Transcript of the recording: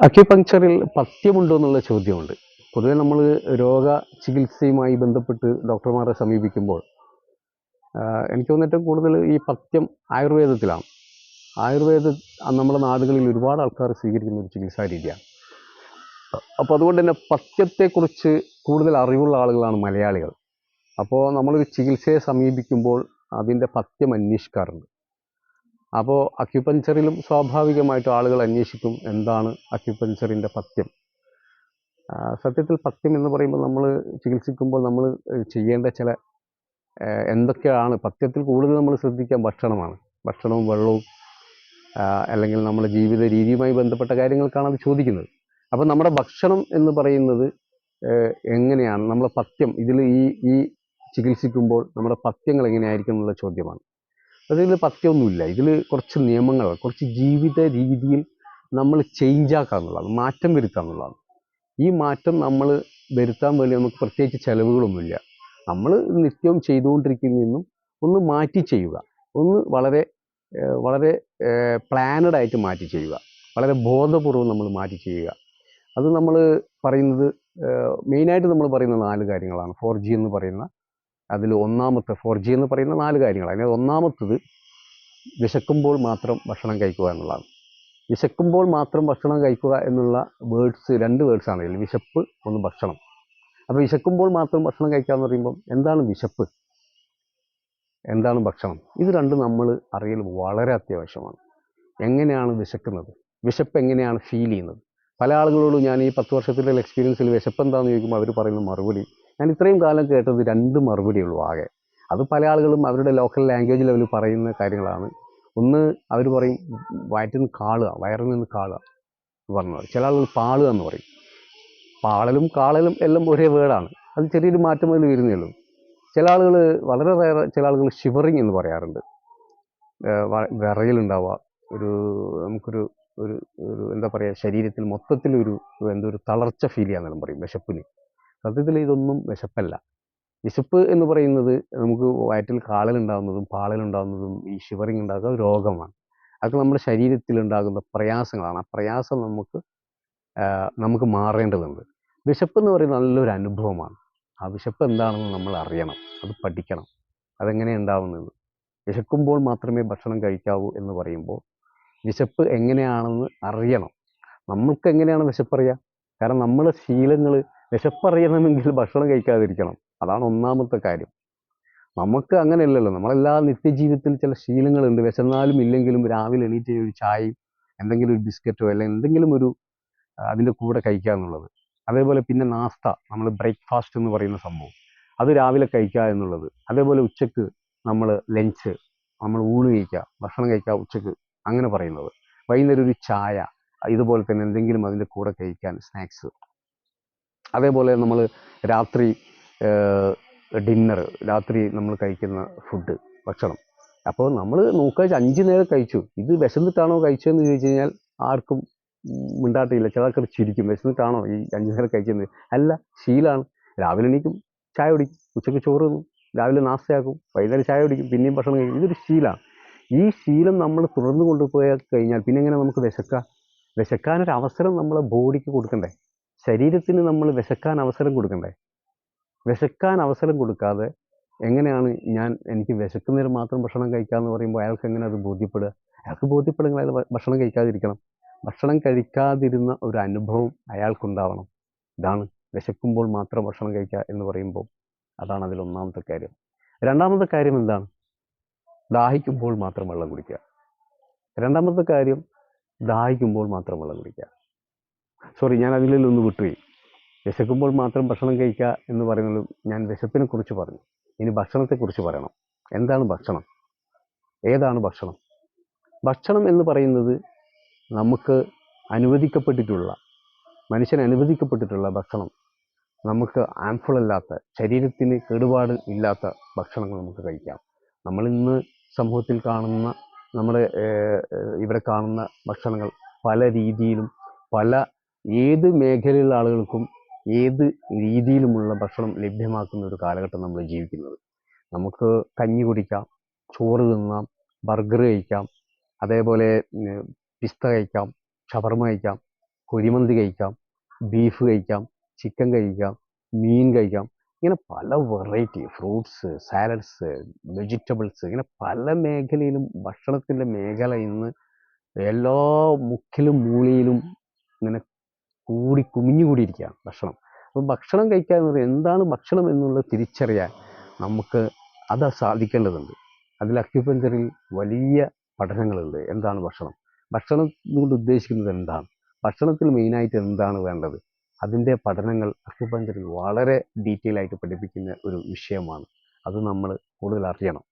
അക്യുപങ്ക്ചറിൽ പഥ്യമുണ്ടോ എന്നുള്ള ചോദ്യമുണ്ട്. പൊതുവെ നമ്മൾ രോഗ ചികിത്സയുമായി ബന്ധപ്പെട്ട് ഡോക്ടർമാരെ സമീപിക്കുമ്പോൾ എനിക്ക് തോന്നുന്നു ഏറ്റവും കൂടുതൽ ഈ പഥ്യം ആയുർവേദത്തിലാണ്. ആയുർവേദം നമ്മുടെ നാടുകളിൽ ഒരുപാട് ആൾക്കാർ സ്വീകരിക്കുന്ന ഒരു ചികിത്സാ രീതിയാണ്. അപ്പോൾ അതുകൊണ്ട് തന്നെ പഥ്യത്തെക്കുറിച്ച് കൂടുതൽ അറിവുള്ള ആളുകളാണ് മലയാളികൾ. അപ്പോൾ നമ്മളൊരു ചികിത്സയെ സമീപിക്കുമ്പോൾ അതിൻ്റെ പഥ്യം അന്വേഷിക്കാറുണ്ട്. അപ്പോൾ അക്യുപങ്ക്ചറിലും സ്വാഭാവികമായിട്ടും ആളുകൾ അന്വേഷിക്കും എന്താണ് അക്യുപങ്ക്ചറിൻ്റെ പഥ്യം. സത്യത്തിൽ പഥ്യം എന്ന് പറയുമ്പോൾ നമ്മൾ ചികിത്സിക്കുമ്പോൾ നമ്മൾ ചെയ്യേണ്ട ചില എന്തൊക്കെയാണ് പഥ്യത്തിൽ കൂടുതൽ നമ്മൾ ശ്രദ്ധിക്കുക ഭക്ഷണമാണ്. ഭക്ഷണവും വെള്ളവും അല്ലെങ്കിൽ നമ്മുടെ ജീവിത രീതിയുമായി ബന്ധപ്പെട്ട കാര്യങ്ങൾക്കാണ് അത് ചോദിക്കുന്നത്. അപ്പോൾ നമ്മുടെ ഭക്ഷണം എന്ന് പറയുന്നത് എങ്ങനെയാണ് നമ്മളെ പഥ്യം ഇതിൽ ഈ ചികിത്സിക്കുമ്പോൾ നമ്മുടെ പഥ്യങ്ങൾ എങ്ങനെയായിരിക്കും എന്നുള്ള ചോദ്യമാണ്. അതിൽ പഥ്യമൊന്നുമില്ല. ഇതിൽ കുറച്ച് നിയമങ്ങൾ, കുറച്ച് ജീവിത രീതിയിൽ നമ്മൾ ചേഞ്ച് ആക്കുക എന്നുള്ളതാണ്, മാറ്റം വരുത്തുക എന്നുള്ളതാണ്. ഈ മാറ്റം നമ്മൾ വരുത്താൻ വേണ്ടി നമുക്ക് പ്രത്യേകിച്ച് ചിലവുകളൊന്നുമില്ല. നമ്മൾ നിത്യവും ചെയ്തുകൊണ്ടിരിക്കുന്നതിൽ ഒന്ന് മാറ്റി ചെയ്യുക, ഒന്ന് വളരെ വളരെ പ്ലാനഡ് ആയിട്ട് മാറ്റി ചെയ്യുക, വളരെ ബോധപൂർവം നമ്മൾ മാറ്റി ചെയ്യുക. അത് നമ്മൾ പറയുന്നത് മെയിനായിട്ട് നമ്മൾ പറയുന്ന 4 കാര്യങ്ങളാണ്. 4G എന്ന് പറയുന്ന അതിൽ ഒന്നാമത്തെ 4G എന്ന് പറയുന്ന 4 കാര്യങ്ങൾ. അതിന് ഒന്നാമത്തത് വിശക്കുമ്പോൾ മാത്രം ഭക്ഷണം കഴിക്കുക എന്നുള്ളതാണ്. വിശക്കുമ്പോൾ മാത്രം ഭക്ഷണം കഴിക്കുക എന്നുള്ള വേർഡ്സ് 2 വേർഡ്സാണ് ഇതിൽ, വിശപ്പ് ഒന്ന് ഭക്ഷണം. അപ്പോൾ വിശക്കുമ്പോൾ മാത്രം ഭക്ഷണം കഴിക്കുക എന്ന് പറയുമ്പോൾ എന്താണ് വിശപ്പ്, എന്താണ് ഭക്ഷണം, ഇത് രണ്ടും നമ്മൾ അറിയൽ വളരെ അത്യാവശ്യമാണ്. എങ്ങനെയാണ് വിശക്കുന്നത്, വിശപ്പ് എങ്ങനെയാണ് ഫീൽ ചെയ്യുന്നത്. പല ആളുകളോടും ഞാൻ ഈ 10 വർഷത്തിലെ എക്സ്പീരിയൻസിൽ വിശപ്പ് എന്താണെന്ന് ചോദിക്കുമ്പോൾ അവർ പറയുന്ന മറുപടി, ഞാൻ ഇത്രയും കാലം കേട്ടത് 2 മറുപടിയുള്ളൂ ആകെ. അത് പല ആളുകളും അവരുടെ ലോക്കൽ ലാംഗ്വേജിൽ അവർ പറയുന്ന കാര്യങ്ങളാണ്. ഒന്ന് അവർ പറയും വയറ്റിൽ നിന്ന് കാളുക, വയറിൽ നിന്ന് കാളുക പറഞ്ഞത്. ചില ആളുകൾ പാളുക എന്ന് പറയും. പാളലും കാളലും എല്ലാം ഒരേ വേർഡാണ്, അത് ചെറിയൊരു മാറ്റം അതിൽ വരുന്നേ ഉള്ളൂ. ചില ആളുകൾ വളരെ വേറെ, ചില ആളുകൾ ഷിവറിങ് എന്ന് പറയാറുണ്ട്. വിറയലുണ്ടാവുക, ഒരു നമുക്കൊരു ഒരു ഒരു എന്താ പറയുക, ശരീരത്തിൽ മൊത്തത്തിലൊരു എന്തൊരു തളർച്ച ഫീൽ ചെയ്യാന്നെല്ലാം പറയും വിശപ്പിന്. സത്യത്തിൽ ഇതൊന്നും വിശപ്പല്ല. വിശപ്പ് എന്ന് പറയുന്നത് നമുക്ക് വയറ്റിൽ കാളലുണ്ടാകുന്നതും പാളലുണ്ടാകുന്നതും ഈ ഷിവറിങ് ഉണ്ടാകുന്ന രോഗമാണ്. അതൊക്കെ നമ്മുടെ ശരീരത്തിലുണ്ടാകുന്ന പ്രയാസങ്ങളാണ്. ആ പ്രയാസം നമുക്ക് മാറേണ്ടതുണ്ട്. വിശപ്പ് എന്ന് പറയുന്നത് നല്ലൊരു അനുഭവമാണ്. ആ വിശപ്പ് എന്താണെന്ന് നമ്മൾ അറിയണം, അത് പഠിക്കണം, അതെങ്ങനെ ഉണ്ടാവുന്നത്. വിശക്കുമ്പോൾ മാത്രമേ ഭക്ഷണം കഴിക്കാവൂ എന്ന് പറയുമ്പോൾ വിശപ്പ് എങ്ങനെയാണെന്ന് അറിയണം. നമ്മൾക്ക് എങ്ങനെയാണ് വിശപ്പറിയുക? കാരണം നമ്മളെ ശീലങ്ങൾ, വിശപ്പറിയണമെങ്കിൽ ഭക്ഷണം കഴിക്കാതിരിക്കണം, അതാണ് ഒന്നാമത്തെ കാര്യം. നമുക്ക് അങ്ങനെയല്ലല്ലോ. നമ്മളെല്ലാ നിത്യജീവിതത്തിൽ ചില ശീലങ്ങളുണ്ട്. വിശന്നാലും ഇല്ലെങ്കിലും രാവിലെ എണീറ്റ് ഒരു ചായയും എന്തെങ്കിലും ഒരു ബിസ്ക്കറ്റോ അല്ലെങ്കിൽ എന്തെങ്കിലും ഒരു അതിൻ്റെ കൂടെ കഴിക്കുക എന്നുള്ളത്. അതേപോലെ പിന്നെ നാസ്ത, നമ്മൾ ബ്രേക്ക്ഫാസ്റ്റ് എന്ന് പറയുന്ന സംഭവം, അത് രാവിലെ കഴിക്കുക എന്നുള്ളത്. അതേപോലെ ഉച്ചക്ക് നമ്മൾ ലഞ്ച്, നമ്മൾ ഊണ് കഴിക്കുക, ഭക്ഷണം കഴിക്കുക ഉച്ചക്ക്, അങ്ങനെ പറയുന്നത്. വൈകുന്നേരം ഒരു ചായ, ഇതുപോലെ തന്നെ എന്തെങ്കിലും അതിൻ്റെ കൂടെ കഴിക്കാൻ സ്നാക്സ്. അതേപോലെ നമ്മൾ രാത്രി ഡിന്നർ, രാത്രി നമ്മൾ കഴിക്കുന്ന ഫുഡ്, ഭക്ഷണം. അപ്പോൾ നമ്മൾ നോക്കുക 5 നേരം കഴിച്ചു, ഇത് വിശന്നിട്ടാണോ കഴിച്ചതെന്ന് ചോദിച്ചു കഴിഞ്ഞാൽ ആർക്കും മിണ്ടാട്ടില്ല. ചില ആൾക്കാർ ചിരിക്കും, വിശന്നിട്ടാണോ ഈ 5 നേരം കഴിച്ചതെന്ന്. അല്ല, ശീലമാണ്. രാവിലെ എണീക്കും, ചായ കുടിക്കും, ഉച്ചയ്ക്ക് ചോറ് തിന്നും, രാവിലെ നാസ്തയാക്കും, വൈകുന്നേരം ചായ കുടിക്കും, പിന്നെയും ഭക്ഷണം കഴിക്കും. ഇതൊരു ശീലമാണ്. ഈ ശീലം നമ്മൾ തുടർന്ന് കൊണ്ടുപോയി കഴിഞ്ഞാൽ പിന്നെ എങ്ങനെ നമുക്ക് വിശക്കുക? വിശക്കാനൊരു അവസരം നമ്മളെ ബോഡിക്ക് കൊടുക്കണ്ടേ? ശരീരത്തിന് നമ്മൾ വിശക്കാൻ അവസരം കൊടുക്കണ്ടേ? വിശക്കാൻ അവസരം കൊടുക്കാതെ എങ്ങനെയാണ് എനിക്ക് വിശക്കുന്നതിന് മാത്രം ഭക്ഷണം കഴിക്കാമെന്ന് പറയുമ്പോൾ അയാൾക്ക് എങ്ങനെ അത് ബോധ്യപ്പെടുക? അയാൾക്ക് ബോധ്യപ്പെടുമെങ്കിൽ അയാൾ ഭക്ഷണം കഴിക്കാതിരിക്കണം. ഭക്ഷണം കഴിക്കാതിരുന്ന ഒരു അനുഭവം അയാൾക്കുണ്ടാവണം. ഇതാണ് വിശക്കുമ്പോൾ മാത്രം ഭക്ഷണം കഴിക്കുക എന്ന് പറയുമ്പോൾ. അതാണ് അതിൽ ഒന്നാമത്തെ കാര്യം. രണ്ടാമത്തെ കാര്യം എന്താണ്? ദാഹിക്കുമ്പോൾ മാത്രം വെള്ളം കുടിക്കുക. രണ്ടാമത്തെ കാര്യം ദാഹിക്കുമ്പോൾ മാത്രം വെള്ളം കുടിക്കുക. സോറി, ഞാൻ അതിലൊന്ന് വിട്ടുപോയി. വിശക്കുമ്പോൾ മാത്രം ഭക്ഷണം കഴിക്കുക എന്ന് പറയുന്നത് ഞാൻ വിശപ്പിനെ കുറിച്ച് പറഞ്ഞു. ഇനി ഭക്ഷണത്തെക്കുറിച്ച് പറയണം. എന്താണ് ഭക്ഷണം? ഏതാണ് ഭക്ഷണം? ഭക്ഷണം എന്ന് പറയുന്നത് നമുക്ക് അനുവദിക്കപ്പെട്ടിട്ടുള്ള, മനുഷ്യന് അനുവദിക്കപ്പെട്ടിട്ടുള്ള ഭക്ഷണം, നമുക്ക് ഹാംഫുൾ അല്ലാത്ത, ശരീരത്തിന് കേടുപാട് ഇല്ലാത്ത ഭക്ഷണങ്ങൾ നമുക്ക് കഴിക്കാം. നമ്മളിന്ന് സമൂഹത്തിൽ കാണുന്ന, നമ്മുടെ ഇവിടെ കാണുന്ന ഭക്ഷണങ്ങൾ പല രീതിയിലും ഏത് മേഖലയിലുള്ള ആളുകൾക്കും ഏത് രീതിയിലുമുള്ള ഭക്ഷണം ലഭ്യമാക്കുന്ന ഒരു കാലഘട്ടം നമ്മൾ ജീവിക്കുന്നത്. നമുക്ക് കഞ്ഞി കുടിക്കാം, ചോറ് തിന്നാം, ബർഗർ കഴിക്കാം, അതേപോലെ പിസ്ത കഴിക്കാം, ഷവർമ കഴിക്കാം, കുഴിമന്തി കഴിക്കാം, ബീഫ് കഴിക്കാം, ചിക്കൻ കഴിക്കാം, മീൻ കഴിക്കാം. ഇങ്ങനെ പല വെറൈറ്റി ഫ്രൂട്ട്സ്, സാലഡ്സ്, വെജിറ്റബിൾസ്, ഇങ്ങനെ പല മേഖലയിലും ഭക്ഷണത്തിൻ്റെ മേഖല ഇന്ന് എല്ലാ മുക്കിലും മൂലയിലും ഇങ്ങനെ കുമിഞ്ഞുകൂടിയിരിക്കുകയാണ് ഭക്ഷണം. അപ്പോൾ ഭക്ഷണം കഴിക്കുക എന്ന് പറയുന്നത് എന്താണ് ഭക്ഷണം എന്നുള്ളത് തിരിച്ചറിയാൻ നമുക്ക് അത് സാധിക്കേണ്ടതുണ്ട്. അതിൽ അക്യുപഞ്ചറിൽ വലിയ പഠനങ്ങളുണ്ട്. എന്താണ് ഭക്ഷണം, ഭക്ഷണം കൊണ്ട് ഉദ്ദേശിക്കുന്നത് എന്താണ്, ഭക്ഷണത്തിൽ മെയിനായിട്ട് എന്താണ് വേണ്ടത്, അതിൻ്റെ പഠനങ്ങൾ അക്യുപഞ്ചറിൽ വളരെ ഡീറ്റെയിൽ ആയിട്ട് പഠിപ്പിക്കുന്ന ഒരു വിഷയമാണ്. അത് നമ്മൾ കൂടുതൽ അറിയണം.